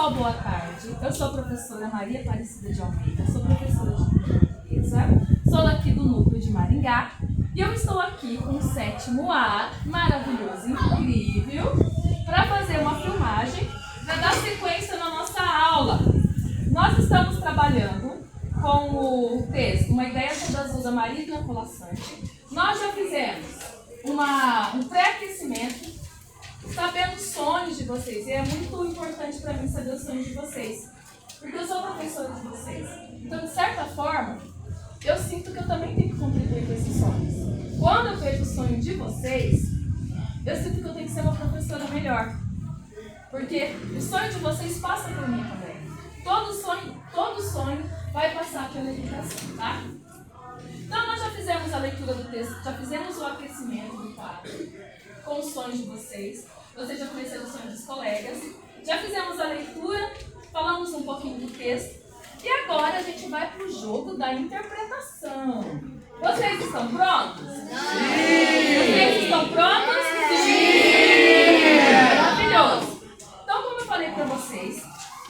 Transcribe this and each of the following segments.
Pessoal, boa tarde. Eu sou a professora Maria Aparecida de Almeida, sou professora de língua portuguesa, sou daqui do núcleo de Maringá e eu estou aqui com o 7º A, maravilhoso, incrível, para fazer uma filmagem para dar sequência na nossa aula. Nós estamos trabalhando com o texto Uma Ideia Toda Azul da Marina Colassante. Nós já fizemos um pré-aquecimento, sabendo os sonhos de vocês, e é muito importante para mim saber os sonhos de vocês, porque eu sou professora de vocês. Então, de certa forma, eu sinto que eu também tenho que contribuir com esses sonhos. Quando eu vejo o sonho de vocês, eu sinto que eu tenho que ser uma professora melhor, porque o sonho de vocês passa por mim também. Todo sonho vai passar pela educação, tá? Então, nós já fizemos a leitura do texto, já fizemos o aquecimento do quadro com os sonhos de vocês. Vocês já conheceram os sonhos dos colegas. Já fizemos a leitura, falamos um pouquinho do texto. E agora a gente vai para o jogo da interpretação. Vocês estão prontos? Sim! Vocês estão prontos? Sim! Maravilhoso! Então, como eu falei para vocês,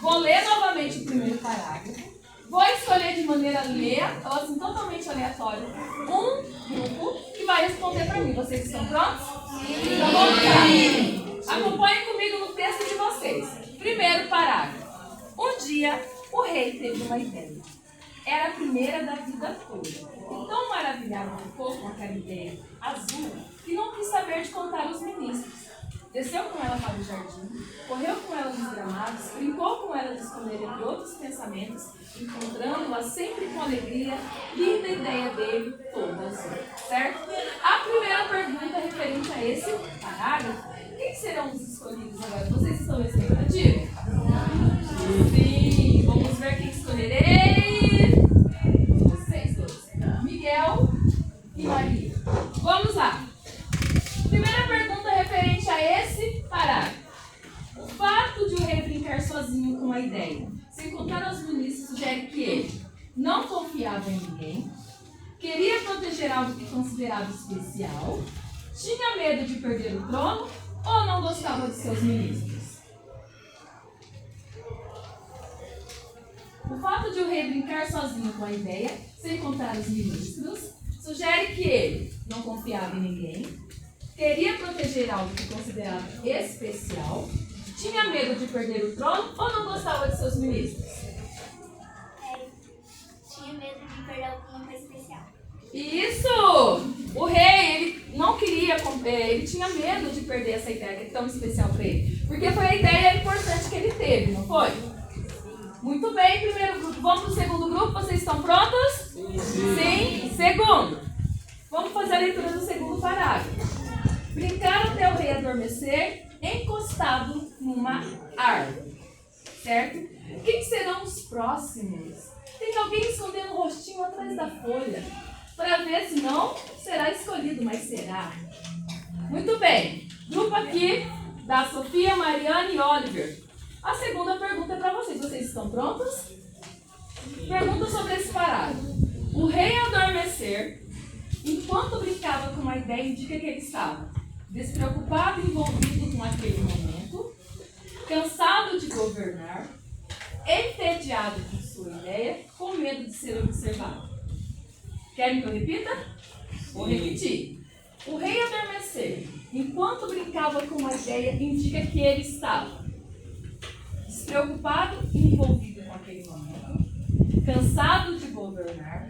vou ler novamente o primeiro parágrafo. Vou escolher de maneira assim, totalmente aleatória um grupo que vai responder para mim. Vocês estão prontos? Sim! Então vamos lá. Acompanhem comigo no texto de vocês. Primeiro parágrafo. Um dia, o rei teve uma ideia. Era a primeira da vida toda. E tão maravilhado ficou com aquela ideia azul que não quis saber de contar aos ministros. Desceu com ela para o jardim, correu com ela nos gramados, brincou com ela de escolher entre outros pensamentos, encontrando-a sempre com alegria, linda ideia dele, toda azul. Certo? A primeira pergunta referente a esse parágrafo: quem serão os escolhidos agora? Vocês estão expectativos? Sim! Vamos ver quem escolherei. Vocês dois. Miguel e Maria. Vamos lá. Primeira pergunta referente a esse parágrafo. O fato de o rei brincar sozinho com a ideia, sem contar aos ministros, sugere que ele não confiava em ninguém, queria proteger algo que considerava especial, tinha medo de perder o trono ou não gostava de seus ministros. O fato de o rei brincar sozinho com a ideia, sem contar os ministros, sugere que ele não confiava em ninguém, queria proteger algo que considerava especial, tinha medo de perder o trono ou não gostava de seus ministros? Tinha medo de perder alguma coisa especial. Isso! O rei, ele não queria, ele tinha medo de perder essa ideia que é tão especial para ele, porque foi a ideia importante que ele teve, não foi? Muito bem, primeiro grupo. Vamos para o segundo grupo, vocês estão prontos? Sim. Segundo. Vamos fazer a leitura do segundo parágrafo. Brincar até o rei adormecer, encostado numa árvore. Certo? Quem serão os próximos? Tem alguém escondendo o rostinho atrás da folha, para ver se não será escolhido, mas será. Muito bem. Grupo aqui da Sofia, Mariana e Oliver. A segunda pergunta é para vocês. Vocês estão prontos? Pergunta sobre esse parágrafo. O rei adormecer, enquanto brincava com uma ideia, indica que ele estava despreocupado e envolvido com aquele momento, cansado de governar, entediado com sua ideia, com medo de ser observado. Querem que eu repita? Vou repetir. O rei adormecer, enquanto brincava com uma ideia, indica que ele estava despreocupado e envolvido com aquele momento, cansado de governar,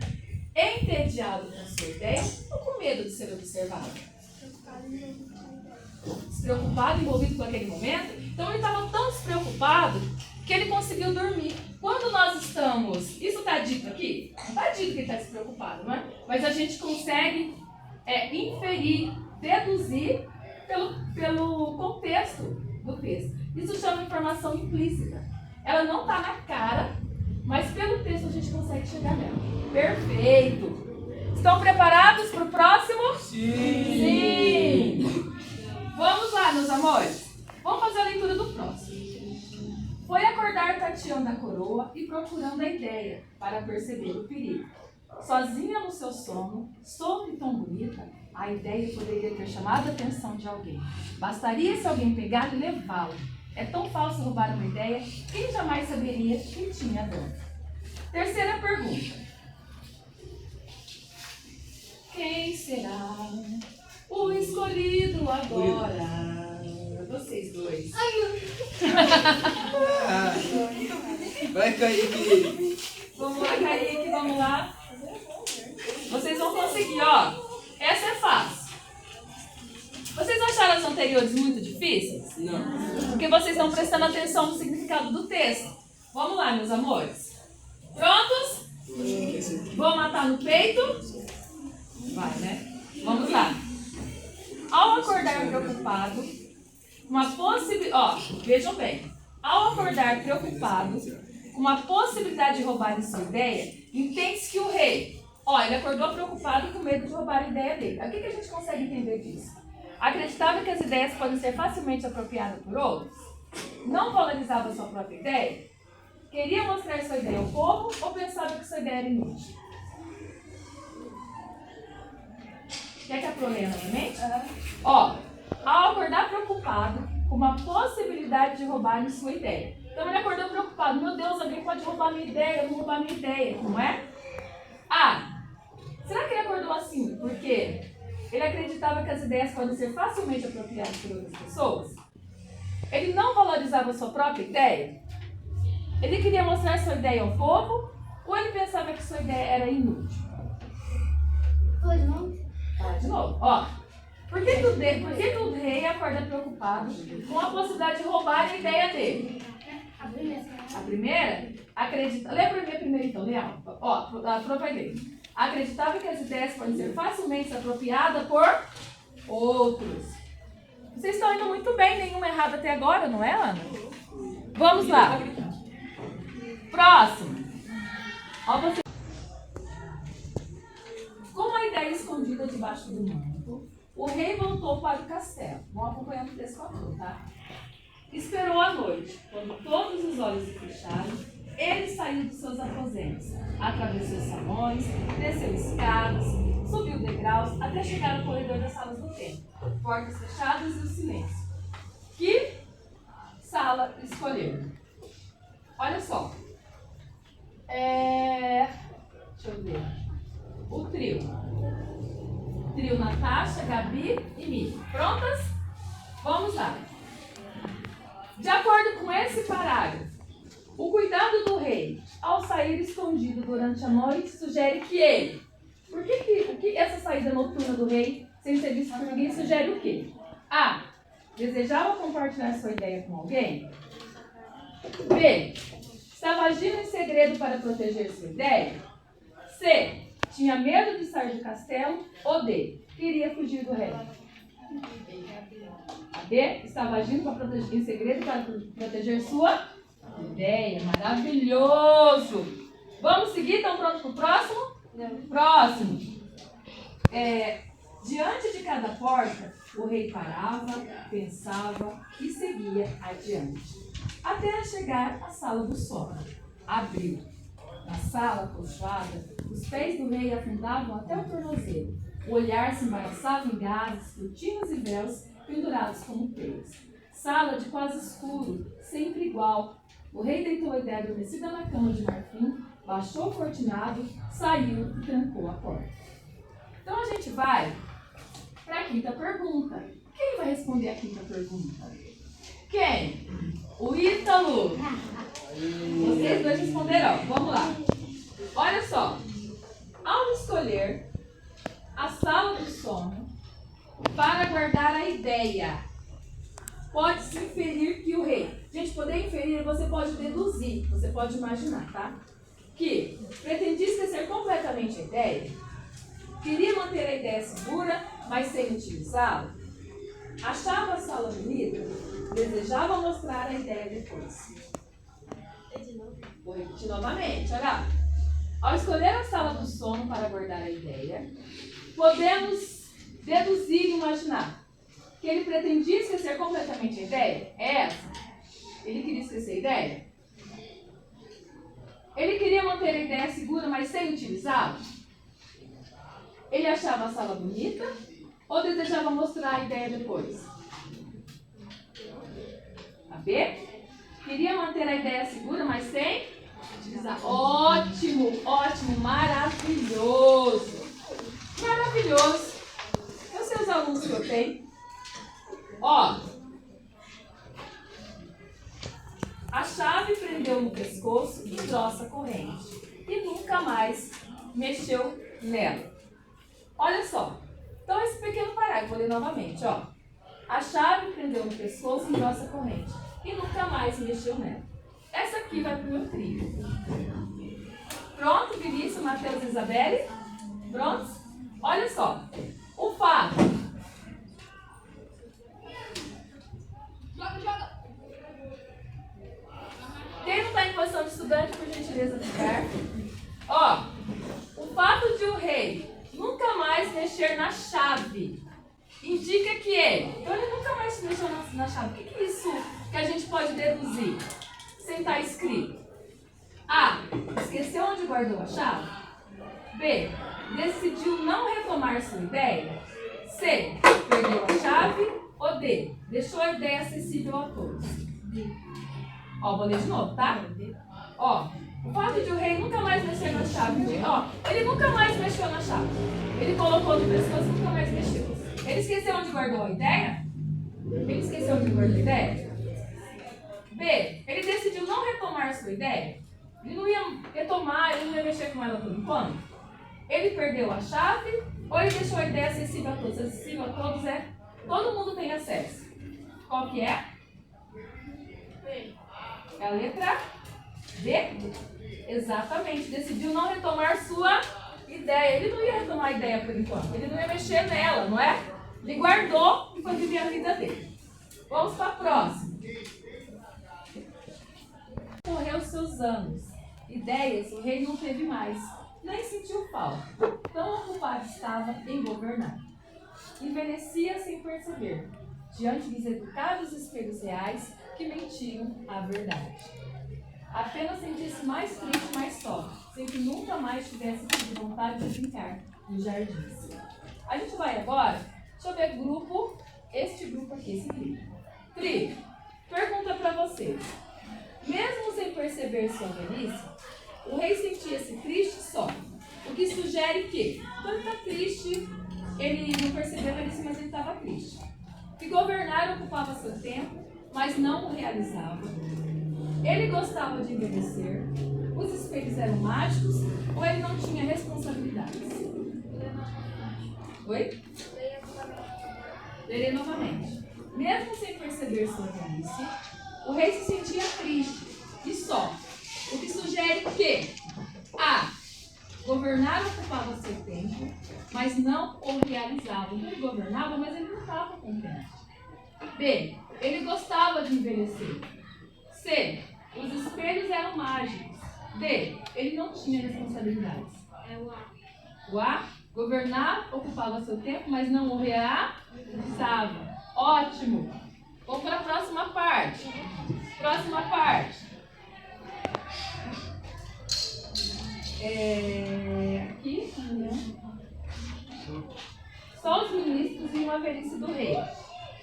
entediado com sua ideia ou com medo de ser observado? Despreocupado e envolvido com aquele momento. Então ele estava tão despreocupado que ele conseguiu dormir. Quando nós estamos... Isso está dito aqui? Não está dito que ele está despreocupado, não é? Mas a gente consegue inferir, deduzir pelo contexto do texto. Isso chama informação implícita. Ela não está na cara, mas pelo texto a gente consegue chegar nela. Perfeito! Estão preparados para o próximo? Sim! Vamos lá, meus amores. Vamos fazer a leitura do próximo. Foi acordar tateando a coroa e procurando a ideia para perceber o perigo. Sozinha no seu sono, solta e tão bonita, a ideia poderia ter chamado a atenção de alguém. Bastaria se alguém pegar e levá-la. É tão fácil roubar uma ideia, quem jamais saberia que tinha dono? Terceira pergunta. Quem será o escolhido agora? Vocês dois. Vai, Kaique. Vamos lá, Kaique, vamos lá. Vocês vão conseguir, ó. Essa é fácil. Vocês acharam as anteriores muito difíceis? Não. Porque vocês estão prestando atenção no significado do texto. Vamos lá, meus amores. Prontos? Vou matar no peito? Vai, né? Vamos lá. Ao acordar preocupado, uma possibilidade... Ó, vejam bem. Ao acordar preocupado, com uma possibilidade de roubar sua ideia, entende-se que o rei... Ó, ele acordou preocupado e com medo de roubar a ideia dele. O que a gente consegue entender disso? Acreditava que as ideias podem ser facilmente apropriadas por outros? Não valorizava sua própria ideia? Queria mostrar sua ideia ao povo ou pensava que sua ideia era inútil? Quer que eu proleia novamente? Ó, ao acordar preocupado com uma possibilidade de roubar sua ideia. Então ele acordou preocupado. Meu Deus, alguém pode roubar minha ideia, eu vou roubar minha ideia, não é? Ah, será que ele acordou assim porque ele acreditava que as ideias podem ser facilmente apropriadas por outras pessoas? Ele não valorizava sua própria ideia? Ele queria mostrar sua ideia ao povo? Ou ele pensava que sua ideia era inútil? Pois não. Fala de novo. Ó, por que o rei acorda preocupado com a possibilidade de roubar a ideia dele? A primeira, acredita. Lê pra mim a primeira então, Leão. Ó, prova dele. Acreditava que as ideias podem ser facilmente apropriadas por outros. Vocês estão indo muito bem, nenhuma errada até agora, não é, Ana? Vamos lá. Próximo. Ó, você. Com a ideia escondida debaixo do manto, o rei voltou para o castelo. Vamos acompanhando o texto todo, tá? Esperou a noite. Quando todos os olhos se fecharam, ele saiu dos seus aposentos, atravessou salões, desceu escadas, subiu degraus até chegar ao corredor das salas do templo. Portas fechadas e o silêncio. Que sala escolher? Olha só. Deixa eu ver. O trio. Trio Natasha, Gabi e Mi. Prontas? Vamos lá. De acordo com esse parágrafo, o cuidado do rei ao sair escondido durante a noite sugere que ele... Por que essa saída noturna do rei, sem ser visto por ninguém, sugere o quê? A. Desejava compartilhar sua ideia com alguém? B. Estava agindo em segredo para proteger sua ideia? C. Tinha medo de sair do castelo? Ou D. Queria fugir do rei? A B. Estava agindo em segredo para proteger sua ideia. Maravilhoso! Vamos seguir? Estão prontos para o próximo? Não. Próximo. Diante de cada porta, o rei parava, pensava e seguia adiante. Até chegar à sala do sono. Abriu. Na sala acolchoada, os pés do rei afundavam até o tornozelo. O olhar se embaraçava em gases, cortinas e véus pendurados como teias. Sala de quase escuro, sempre igual. O rei deitou a ideia adormecida na cama de marfim, baixou o cortinado, saiu e trancou a porta. Então a gente vai para a quinta pergunta. Quem vai responder a quinta pergunta? Quem? O Ítalo. Vocês dois responderão. Vamos lá. Olha só. Ao escolher a sala do sono para guardar a ideia, pode-se inferir que o rei... Gente, poder inferir, você pode deduzir, você pode imaginar, tá? Que pretendia esquecer completamente a ideia, queria manter a ideia segura, mas sem utilizá-la, achava a sala bonita, desejava mostrar a ideia depois. Vou repetir novamente, olha lá. Ao escolher a sala do sono para guardar a ideia, podemos deduzir e imaginar que ele pretendia esquecer completamente a ideia. É essa? Ele queria esquecer a ideia? Ele queria manter a ideia segura, mas sem utilizá-la? Ele achava a sala bonita ou desejava mostrar a ideia depois? A B? B. Queria manter a ideia segura, mas sem utilizar. Ótimo, ótimo, maravilhoso. Maravilhoso. Eu sei os alunos que eu tenho. Ó. A chave prendeu no pescoço e engrossa a corrente. E nunca mais mexeu nela. Olha só. Então, esse pequeno parágrafo, vou ler novamente, ó. A chave prendeu no pescoço e engrossa a corrente. E nunca mais mexeu nela. Essa aqui vai pro meu trio. Pronto, Vinícius, Matheus e Isabelle? Prontos? Olha só. O fato. Joga. Quem não está em posição de estudante, por gentileza, ficar. Ó. O fato de o rei nunca mais mexer na chave indica que ele nunca mais se mexeu na chave. O que é isso que a gente pode deduzir sem estar escrito? A. Esqueceu onde guardou a chave? B. Decidiu não retomar sua ideia? C. Perdeu a chave? Ou D. Deixou a ideia acessível a todos? Ó, vou ler de novo, tá? Ó. O fato de o rei nunca mais mexer na chave, ó, ele nunca mais mexeu na chave. Ele colocou no pescoço e nunca mais mexeu. Ele esqueceu onde guardou a ideia? Ele esqueceu onde guardou a ideia? B. Ele decidiu não retomar sua ideia? Ele não ia retomar, ele não ia mexer com ela por enquanto? Ele perdeu a chave ou ele deixou a ideia acessível a todos? Acessível a todos é todo mundo tem acesso. Qual que é? É a letra B? Exatamente. Decidiu não retomar sua ideia. Ele não ia retomar a ideia por enquanto. Ele não ia mexer nela, não é? Ele guardou e foi viver a vida dele. Vamos para a próxima. Correu seus anos. Ideias o rei não teve mais. Nem sentiu falta. Tão ocupado estava em governar. Envelhecia sem perceber. Diante dos educados espelhos reais que mentiam a verdade. Apenas sentisse mais triste, mais só, sem que nunca mais tivesse tido vontade de brincar nos jardins. A gente vai agora, deixa eu ver este grupo aqui, esse trio. Trio, pergunta para vocês. Mesmo sem perceber sua velhice, o rei sentia-se triste só, o que sugere que, quando ele está triste, ele não percebeu a velhice, mas ele estava triste. Que governar ocupava seu tempo, mas não o realizava. Ele gostava de envelhecer, os espelhos eram mágicos ou ele não tinha responsabilidades? Oi? Lerei novamente. Mesmo sem perceber sua velhice, o rei se sentia triste e só, o que sugere que A. Governar ocupava seu tempo, mas não o realizava. Então ele governava, mas ele não estava contente. B. Ele gostava de envelhecer. C. Os espelhos eram mágicos. D. Ele não tinha responsabilidades. É o A. O A. Governar ocupava seu tempo, mas não o realizava. Ótimo. Vamos para a próxima parte. Próxima parte. Aqui, né? Só os ministros viam a velhice do rei.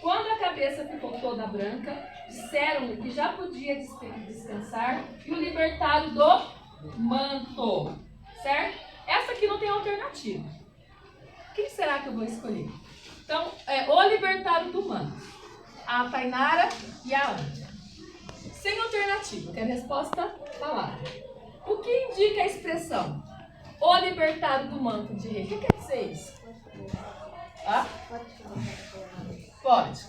Quando a cabeça ficou toda branca, disseram-lhe que já podia descansar e o libertaram do manto. Certo? Essa aqui não tem alternativa. Quem será que eu vou escolher? Então, o libertaram do manto. A Tainara e a Ana. Sem alternativa, que é a resposta palavra. O que indica a expressão o libertado do manto de rei? O que quer dizer isso? Ah? Pode.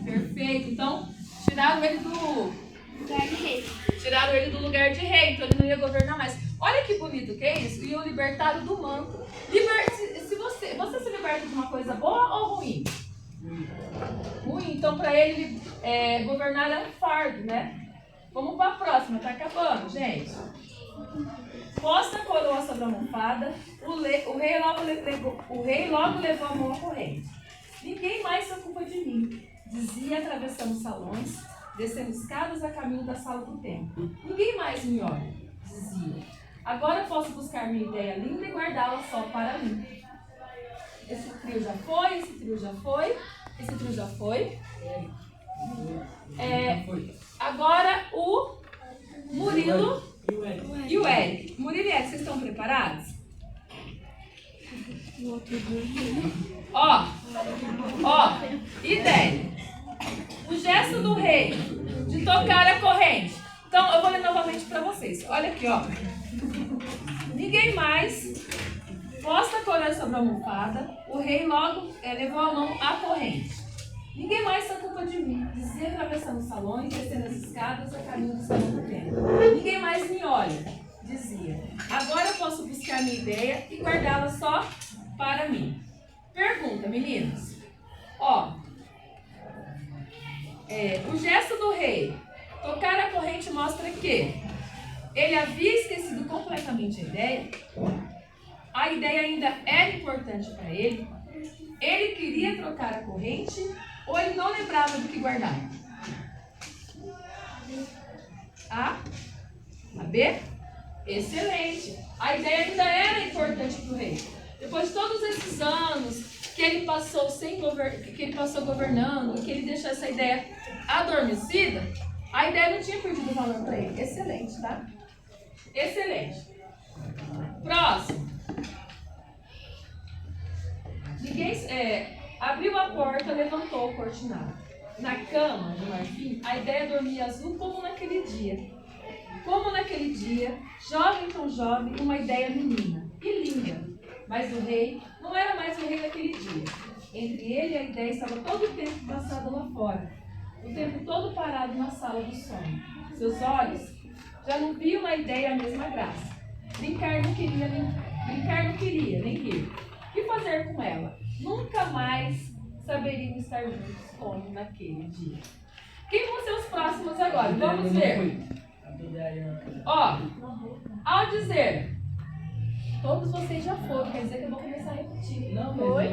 Perfeito. Então, tiraram ele do Lugar de rei. Tiraram ele do lugar de rei, então ele não ia governar mais. Olha que bonito que é isso. E o libertado do manto. Se você se liberta de uma coisa boa ou ruim? Ruim. Então, para ele, governar é um fardo, né? Vamos para a próxima. Tá acabando, gente. Posta a coroa sobre a almofada. O rei logo levou a mão à corrente. Ninguém mais se ocupa de mim, dizia, atravessando salões, descendo escadas a caminho da sala do templo. Ninguém mais me olha, dizia. Agora eu posso buscar minha ideia linda e guardá-la só para mim. Esse trio já foi, esse trio já foi, esse trio já foi. Agora o Murilo e o Eric. Murilo e Eric, vocês estão preparados? Ó, ideia. O gesto do rei de tocar a corrente. Então, eu vou ler novamente para vocês. Olha aqui, ó. Ninguém mais posta a coroa sobre a almofada. O rei logo levou a mão à corrente. Ninguém mais se ocupa de mim. Dizia atravessando os salões, descendo as escadas, a caminho do salão pequeno. Ninguém mais me olha. Dizia. Agora eu posso buscar minha ideia e guardá-la só para mim. Pergunta, meninos. Ó. O gesto do rei tocar a corrente mostra que ele havia esquecido completamente a ideia. A ideia ainda era importante para ele. Ele queria trocar a corrente ou ele não lembrava do que guardava? A B? Excelente. A ideia ainda era importante para o rei. Depois de todos esses anos que ele passou governando, que ele deixou essa ideia adormecida, a ideia não tinha perdido valor para ele. Excelente, tá? Excelente. Próximo. Ninguém abriu a porta, levantou o cortinado. Na cama de marfim, a ideia dormia azul como naquele dia. Como naquele dia, jovem tão jovem, uma ideia menina e linda. Mas o rei não era mais o rei daquele dia. Entre ele e a ideia estava todo o tempo passado lá fora. O tempo todo parado na sala do sono. Seus olhos já não viam na ideia a mesma graça. Brincar não queria, nem rir. O que fazer com ela? Nunca mais saberiam estar juntos como naquele dia. Quem vão ser os próximos agora? Vamos ver. Ó, ao dizer, todos vocês já foram, quer dizer que eu vou começar a repetir. Não foi?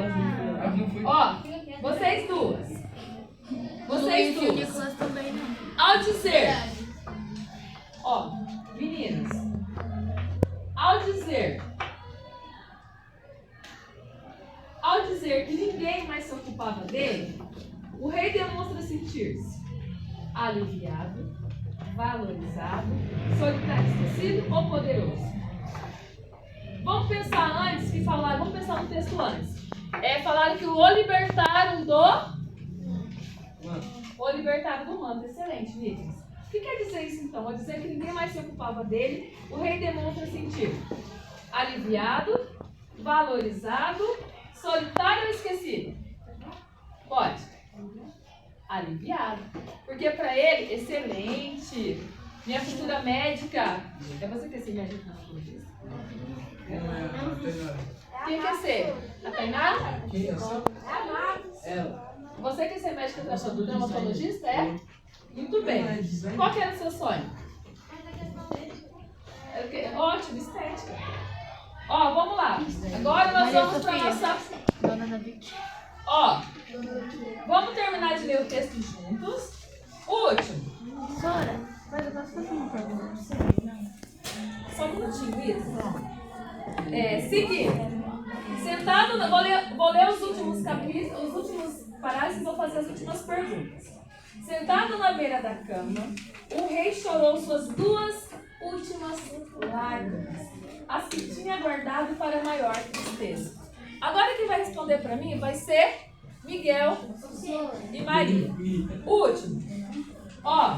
Ó, vocês duas. Vocês duas. Ao dizer, ó, meninas, ao dizer que ninguém mais se ocupava dele, o rei demonstra sentir-se aliviado, valorizado, solitário, esquecido ou poderoso? Vamos pensar antes que falaram, vamos pensar no texto antes. Falaram que o libertaram do manto. Excelente, meninas. O que quer dizer isso então? Quer dizer que ninguém mais se ocupava dele, o rei demonstra sentir aliviado, valorizado, solitário ou esquecido? Pode. Aliviado. Porque para ele, excelente. Minha futura médica. É você que quer ser médica na futurista? Quem quer ser? A Tainá? Ela. Você quer ser médica dermatologista? É? Muito bem. Qual que era o seu sonho? Ótimo, estética. Ó, vamos lá. Agora nós vamos para nossa... Ó, vamos terminar de ler o texto juntos. Último. Sora, mas eu posso fazer uma pergunta? Só um minutinho, isso. Seguindo. Sentado, vou ler os últimos capítulos, os últimos parágrafos e vou fazer as últimas perguntas. Sentado na beira da cama, o rei chorou suas duas últimas lágrimas, as que tinha guardado para maior tristeza. Agora quem vai responder para mim vai ser Miguel e Maria. Último. Ó,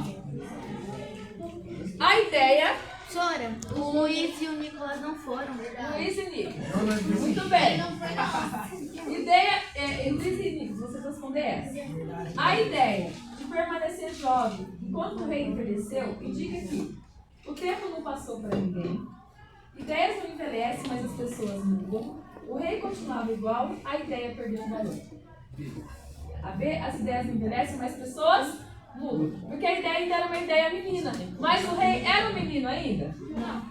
a ideia... Sora, o Luiz e o Nicolas não foram. Luiz e Nicolas. Muito bem. Luiz e Nicolas, vocês respondem essa. A ideia de permanecer jovem enquanto o rei envelheceu indica que o tempo não passou para ninguém. Ideias não envelhecem, mas as pessoas mudam. O rei continuava igual, a ideia perdeu o valor. As ideias não envelhecem, mas as pessoas mudam. Porque a ideia ainda era uma ideia menina. Mas o rei era um menino ainda? Não.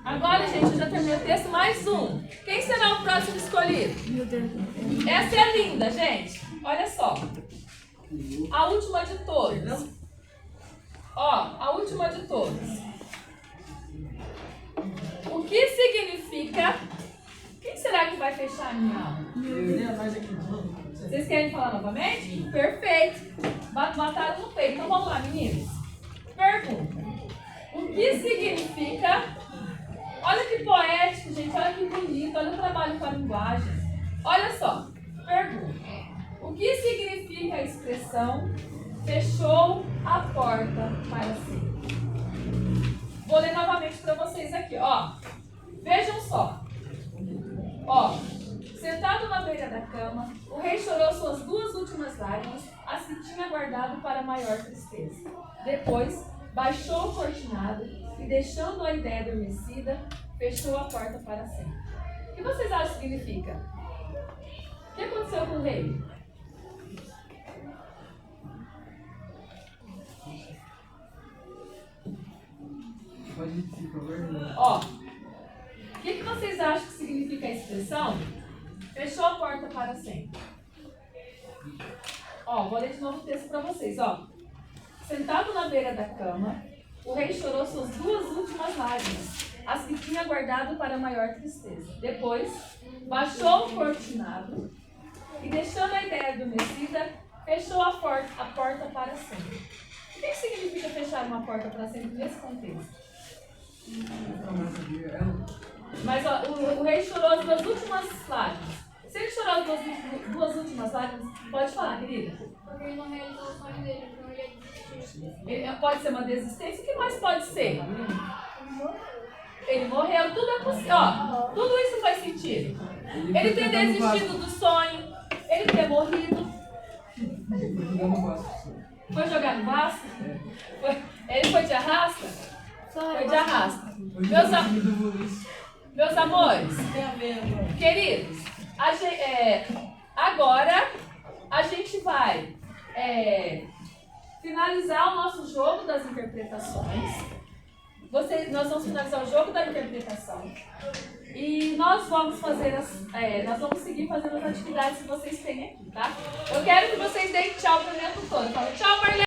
Agora, gente, eu já terminei o texto. Mais um. Quem será o próximo escolhido? Meu Deus. Essa é linda, gente. Olha só. A última de todas. Ó, a última de todas. O que significa... Quem será que vai fechar a minha aula? Vocês querem falar novamente? Perfeito. Mataram no peito. Então vamos lá, meninos. Pergunta. O que significa... Olha que poético, gente. Olha que bonito. Olha o trabalho com a linguagem. Olha só. Pergunta. O que significa a expressão fechou a porta para sempre? Vou ler novamente para vocês aqui, ó. Vejam só. Ó. Sentado na beira da cama, o rei chorou suas 2 últimas lágrimas, as que tinha guardado para maior tristeza. Depois, baixou o cortinado e, deixando a ideia adormecida, fechou a porta para sempre. O que vocês acham que significa? O que aconteceu com o rei? Pode ir, por favor. Ó, o que vocês acham que significa a expressão? Fechou a porta para sempre. Ó, vou ler de novo o texto para vocês, ó. Sentado na beira da cama, o rei chorou suas 2 últimas lágrimas, as que tinha guardado para maior tristeza. Depois, baixou o cortinado e, deixando a ideia adormecida, fechou a porta para sempre. O que significa fechar uma porta para sempre nesse contexto? Mas ó, o rei chorou as 2 últimas lágrimas. Se ele chorou as 2 últimas lágrimas, pode falar, querida. Porque ele não realizou o sonho dele, então ele ia desistir. Pode ser uma desistência. O que mais pode ser? Ele morreu. Tudo é possível. Ó, tudo isso faz sentido. Ele ter desistido do sonho, ele ter morrido. Foi jogar no Vasco? Ele foi de arrasta? Foi de arrasta. Meus amores, queridos, agora a gente vai finalizar o nosso jogo das interpretações. Nós vamos finalizar o jogo da interpretação. E nós vamos nós vamos seguir fazendo as atividades que vocês têm aqui, tá? Eu quero que vocês deem tchau para minha tutora. Fala tchau, Marlene!